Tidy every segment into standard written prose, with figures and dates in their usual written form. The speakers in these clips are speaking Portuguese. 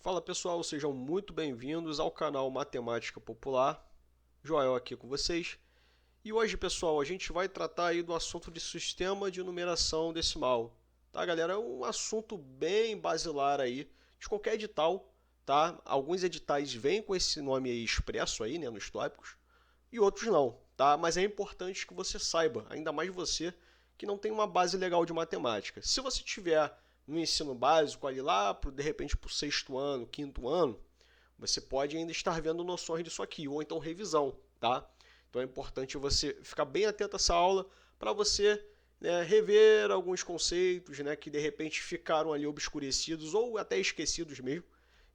Fala pessoal, sejam muito bem-vindos ao canal Matemática Popular. Joel aqui com vocês. E hoje, pessoal, a gente vai tratar aí do assunto de sistema de numeração decimal. Tá, galera? É um assunto bem basilar aí de qualquer edital, tá? Alguns editais vêm com esse nome aí expresso aí, né, nos tópicos, e outros não, tá? Mas é importante que você saiba, ainda mais você que não tem uma base legal de matemática. Se você tiver no ensino básico ali lá, de repente para o sexto ano, quinto ano, você pode ainda estar vendo noções disso aqui, ou então revisão, tá? Então é importante você ficar bem atento a essa aula para você, né, rever alguns conceitos, né, que de repente ficaram ali obscurecidos ou até esquecidos mesmo.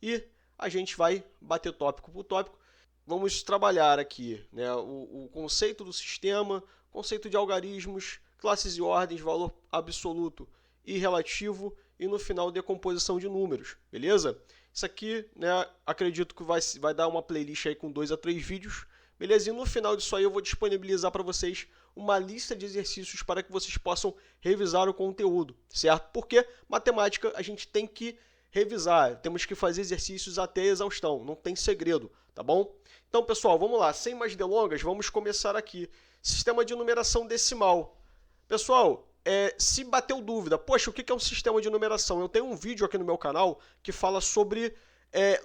E a gente vai bater tópico por tópico. Vamos trabalhar aqui, né, o conceito do sistema, conceito de algarismos, classes e ordens, valor absoluto e relativo, e no final decomposição de números, beleza? Isso aqui, né, acredito que vai dar uma playlist aí com 2 a 3 vídeos, beleza? E no final disso aí eu vou disponibilizar para vocês uma lista de exercícios para que vocês possam revisar o conteúdo, certo? Porque matemática a gente tem que revisar, temos que fazer exercícios até a exaustão, não tem segredo, tá bom? Então, pessoal, vamos lá, sem mais delongas, vamos começar aqui. Sistema de numeração decimal. Pessoal, se bateu dúvida, poxa, o que é um sistema de numeração? Eu tenho um vídeo aqui no meu canal que fala sobre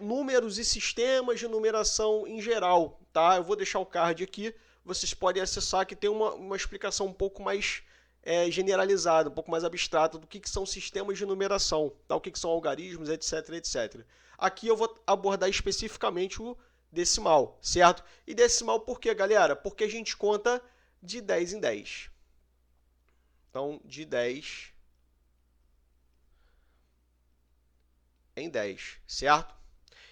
números e sistemas de numeração em geral, tá? Eu vou deixar o card aqui, vocês podem acessar, que tem uma explicação um pouco mais generalizada, um pouco mais abstrata do que são sistemas de numeração, tá? O que são algarismos, etc, etc. Aqui eu vou abordar especificamente o decimal, certo? E decimal por quê, galera? Porque a gente conta de 10 em 10. Então, de 10 em 10, certo?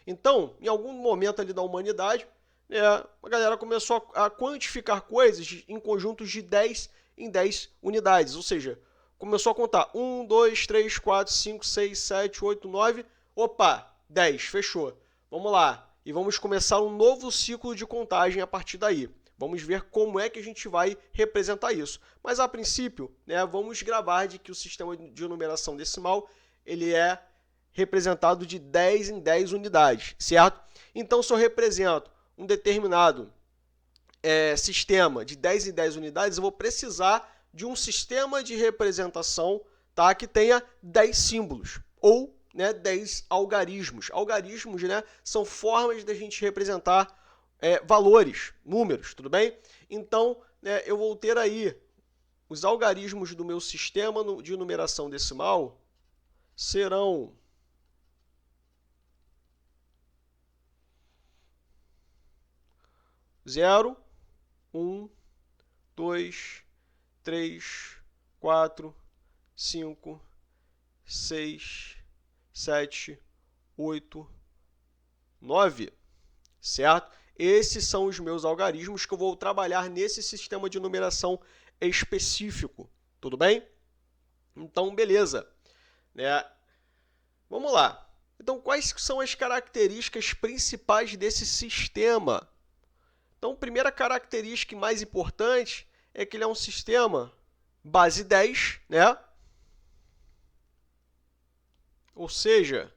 Então, em algum momento ali da humanidade, a galera começou a quantificar coisas em conjuntos de 10 em 10 unidades, ou seja, começou a contar 1, 2, 3, 4, 5, 6, 7, 8, 9, opa, 10, fechou. Vamos lá, e vamos começar um novo ciclo de contagem a partir daí. Vamos ver como é que a gente vai representar isso. Mas, a princípio, né, vamos gravar de que o sistema de numeração decimal ele é representado de 10 em 10 unidades, certo? Então, se eu represento um determinado sistema de 10 em 10 unidades, eu vou precisar de um sistema de representação, tá, que tenha 10 símbolos, ou 10 algarismos. Algarismos, né, são formas de a gente representar valores, números, tudo bem? Então, eu vou ter aí os algarismos do meu sistema de numeração decimal serão 0, 1, 2, 3, 4, 5, 6, 7, 8, 9, certo? Esses são os meus algarismos que eu vou trabalhar nesse sistema de numeração específico, tudo bem? Então, beleza. Vamos lá. Então, quais são as características principais desse sistema? Então, a primeira característica mais importante é que ele é um sistema base 10, né? Ou seja,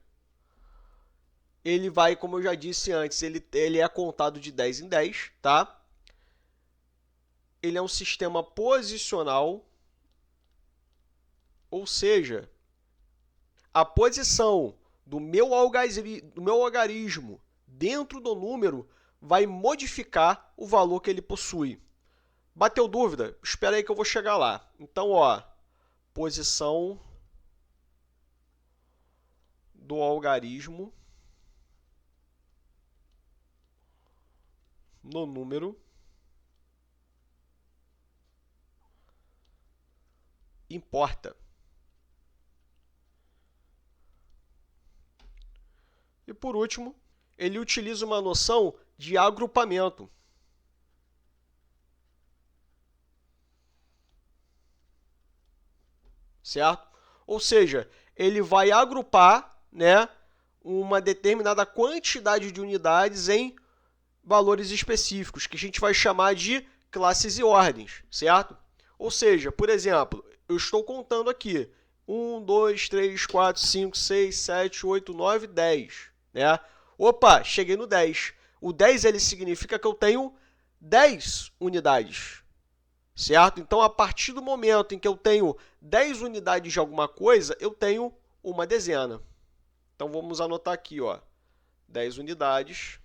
ele vai, como eu já disse antes, ele é contado de 10 em 10, tá? Ele é um sistema posicional, ou seja, a posição do meu algarismo dentro do número vai modificar o valor que ele possui. Bateu dúvida? Espera aí que eu vou chegar lá. Então, posição do algarismo no número importa. E por último, ele utiliza uma noção de agrupamento. Certo? Ou seja, ele vai agrupar, né, uma determinada quantidade de unidades em valores específicos, que a gente vai chamar de classes e ordens, certo? Ou seja, por exemplo, eu estou contando aqui 1, 2, 3, 4, 5, 6, 7, 8, 9, 10. né? Opa, cheguei no 10. O 10 ele significa que eu tenho 10 unidades, certo? Então, a partir do momento em que eu tenho 10 unidades de alguma coisa, eu tenho uma dezena. Então, vamos anotar aqui, ó, 10 unidades.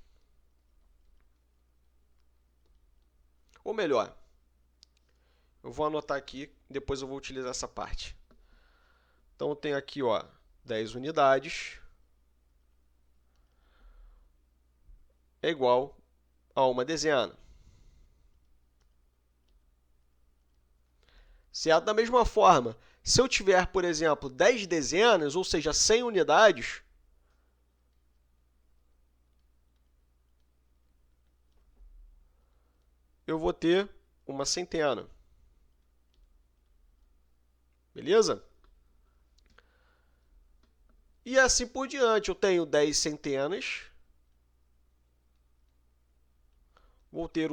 Ou melhor, eu vou anotar aqui, depois eu vou utilizar essa parte. Então, eu tenho aqui, ó, 10 unidades é igual a uma dezena. Certo? Da mesma forma, se eu tiver, por exemplo, 10 dezenas, ou seja, 100 unidades, eu vou ter uma centena. Beleza? E assim por diante, eu tenho 10 centenas, vou ter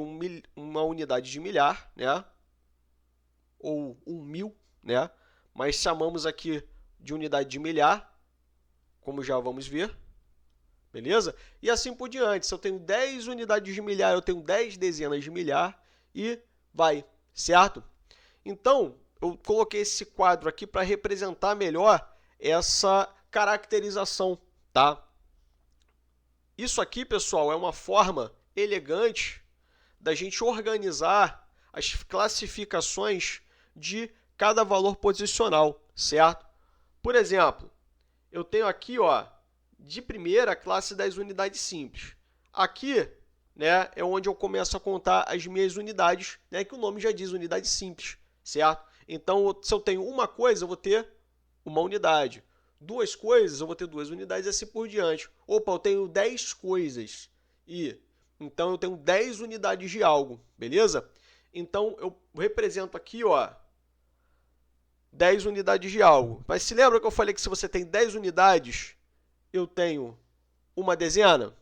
uma unidade de milhar, né? Ou 1.000, né? Mas chamamos aqui de unidade de milhar, como já vamos ver. Beleza? E assim por diante. Se eu tenho 10 unidades de milhar, eu tenho 10 dezenas de milhar e vai, certo? Então, eu coloquei esse quadro aqui para representar melhor essa caracterização, tá? Isso aqui, pessoal, é uma forma elegante da gente organizar as classificações de cada valor posicional, certo? Por exemplo, eu tenho aqui, ó, de primeira a classe das unidades simples. Aqui, né, é onde eu começo a contar as minhas unidades, né, que o nome já diz unidade simples, certo? Então, se eu tenho uma coisa, eu vou ter uma unidade. Duas coisas, eu vou ter duas unidades e assim por diante. Opa, eu tenho 10 coisas. Então, eu tenho 10 unidades de algo, beleza? Então, eu represento aqui, ó, 10 unidades de algo. Mas se lembra que eu falei que se você tem 10 unidades, eu tenho uma dezena?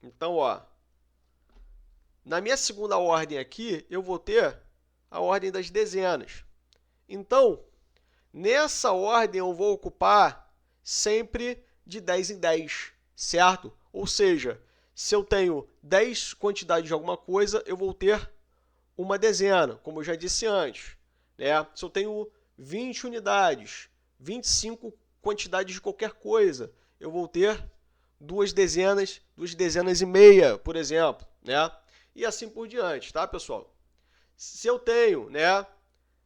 Então, ó, na minha segunda ordem aqui, eu vou ter a ordem das dezenas. Então, nessa ordem, eu vou ocupar sempre de 10 em 10, certo? Ou seja, se eu tenho 10 quantidades de alguma coisa, eu vou ter uma dezena, como eu já disse antes, né? Se eu tenho 20 unidades, 25 quantidades de qualquer coisa, eu vou ter duas dezenas e meia, por exemplo, né? E assim por diante, tá, pessoal? Se eu tenho, né,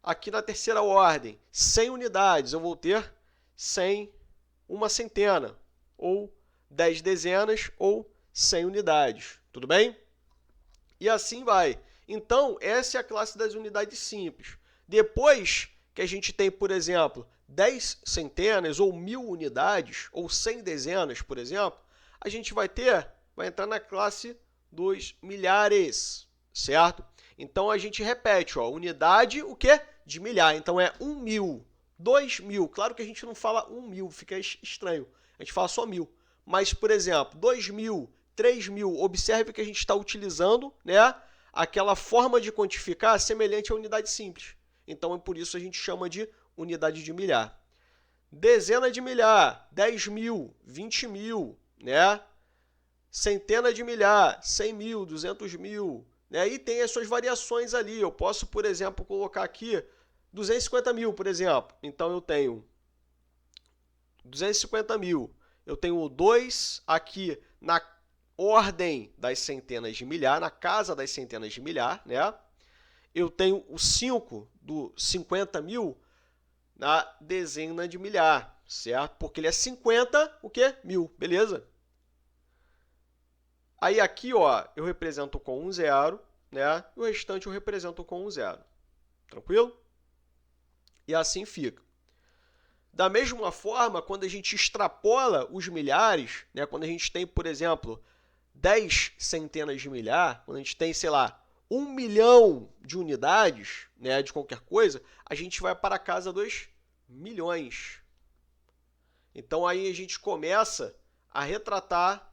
aqui na terceira ordem, 100 unidades, eu vou ter 100, uma centena, ou 10 dezenas, ou 100 unidades, tudo bem? E assim vai. Então, essa é a classe das unidades simples. Depois que a gente tem, por exemplo, 10 centenas, ou 1.000 unidades, ou 100 dezenas, por exemplo, a gente vai entrar na classe dos milhares, certo? Então, a gente repete, ó, unidade, o quê? De milhar. Então, é 1.000, 2.000. Claro que a gente não fala 1.000, fica estranho. A gente fala só 1.000. Mas, por exemplo, 2.000, 3.000, observe que a gente está utilizando, né, aquela forma de quantificar semelhante à unidade simples. Então, é por isso a gente chama de unidade de milhar. Dezena de milhar, 10.000, 20.000, né? Centena de milhar, 100.000, 200.000, né? E tem as suas variações ali. Eu posso, por exemplo, colocar aqui 250.000, por exemplo. Então, eu tenho 250.000. Eu tenho o 2 aqui na ordem das centenas de milhar, na casa das centenas de milhar, né? Eu tenho o 5 do 50.000 na dezena de milhar, certo? Porque ele é 50, o quê? 1.000, beleza? Aí aqui, ó, eu represento com um zero, né? E o restante eu represento com um zero. Tranquilo? E assim fica. Da mesma forma, quando a gente extrapola os milhares, né? Quando a gente tem, por exemplo, 10 centenas de milhar, quando a gente tem, sei lá, 1 milhão de unidades, né, de qualquer coisa, a gente vai para a casa dos milhões. Então, aí a gente começa a retratar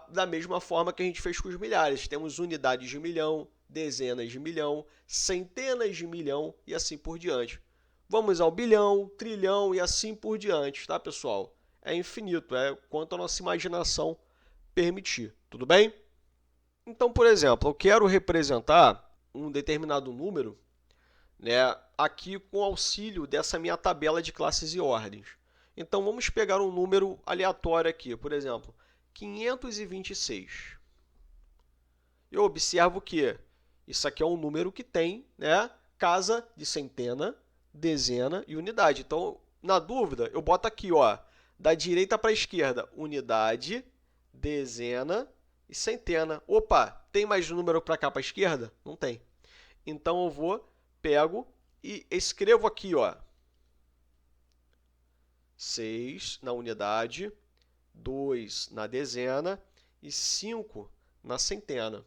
da mesma forma que a gente fez com os milhares. Temos unidades de milhão, dezenas de milhão, centenas de milhão e assim por diante. Vamos ao bilhão, trilhão e assim por diante, tá, pessoal? é infinito, é quanto a nossa imaginação permitir, tudo bem? Então, por exemplo, eu quero representar um determinado número, né, aqui com auxílio dessa minha tabela de classes e ordens. Então, vamos pegar um número aleatório aqui, por exemplo, 526. Eu observo que isso aqui é um número que tem, né, casa de centena, dezena e unidade. Então, na dúvida, eu boto aqui, ó, da direita para a esquerda, unidade, dezena e centena. Opa, tem mais número para cá para a esquerda? Não tem. Então, eu pego e escrevo aqui, ó, 6 na unidade, 2 na dezena e 5 na centena,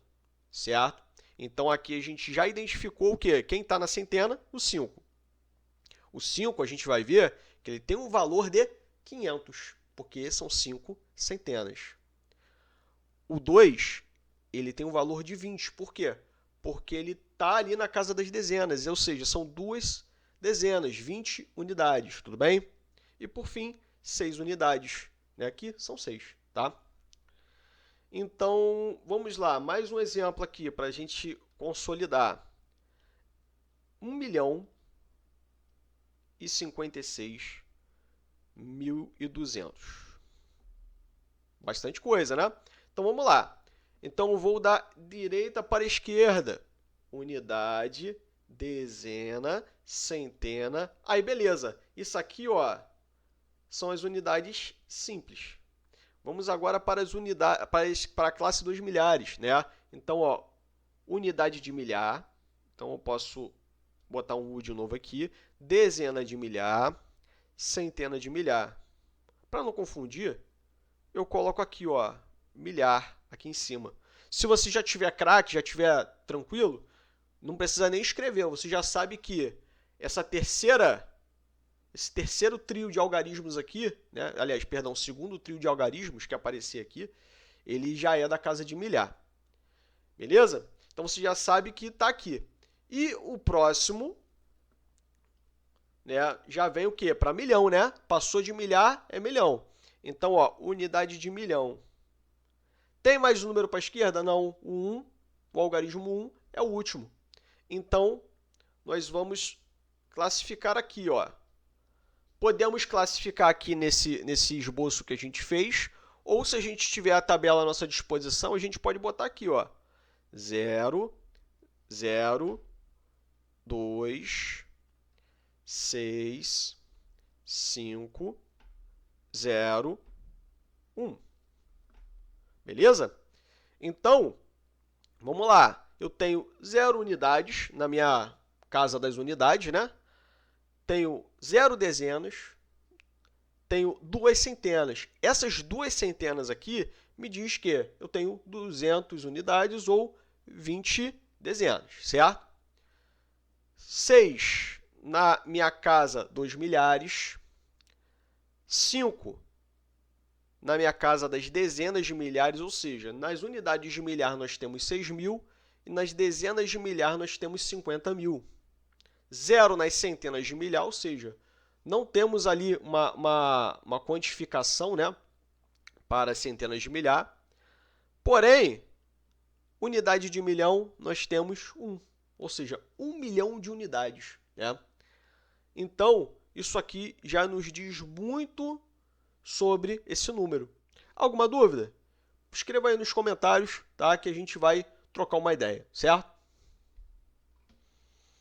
certo? Então, aqui a gente já identificou o quê? Quem está na centena? O 5. O 5, a gente vai ver que ele tem um valor de 500, porque são 5 centenas. O 2, ele tem um valor de 20. Por quê? Porque ele está ali na casa das dezenas, ou seja, são 2 dezenas, 20 unidades, tudo bem? E, por fim, 6 unidades. Né? Aqui são 6, tá? Então, vamos lá, mais um exemplo aqui para a gente consolidar. 1.056.200. Bastante coisa, né? Então, vamos lá. Então, eu vou da direita para a esquerda. Unidade, dezena, centena. Aí, beleza. Isso aqui, ó, são as unidades simples. Vamos agora para as unidades, para a classe dos milhares, né? Então, ó, unidade de milhar. Então, eu posso botar um U de novo aqui. Dezena de milhar, centena de milhar. Para não confundir, eu coloco aqui, ó, milhar, aqui em cima. Se você já tiver craque, já tiver tranquilo, não precisa nem escrever. Você já sabe que esse terceiro trio de algarismos aqui, né? Aliás, perdão, segundo trio de algarismos que aparecer aqui, ele já é da casa de milhar. Beleza? Então, você já sabe que está aqui. E o próximo, né, já vem o quê? Para milhão, né? Passou de milhar, é milhão. Então, ó, unidade de milhão. Tem mais um número para a esquerda? Não. O 1, o algarismo 1, é o último. Então, nós vamos classificar aqui, ó. Podemos classificar aqui nesse esboço que a gente fez, ou se a gente tiver a tabela à nossa disposição, a gente pode botar aqui, ó, 0, 0, 2, 6, 5, 0, 1. Beleza? Então, vamos lá. Eu tenho 0 unidades na minha casa das unidades, né? Tenho 0 dezenas, tenho 2 centenas. Essas 2 centenas aqui me diz que eu tenho 200 unidades ou 20 dezenas, certo? 6 na minha casa dos milhares, 5 na minha casa das dezenas de milhares, ou seja, nas unidades de milhar nós temos 6.000 e nas dezenas de milhar nós temos 50.000. 0 nas centenas de milhar, ou seja, não temos ali uma quantificação, né, para centenas de milhar. Porém, unidade de milhão, nós temos 1, ou seja, 1 milhão de unidades. Né? Então, isso aqui já nos diz muito sobre esse número. Alguma dúvida? Escreva aí nos comentários, tá, que a gente vai trocar uma ideia, certo?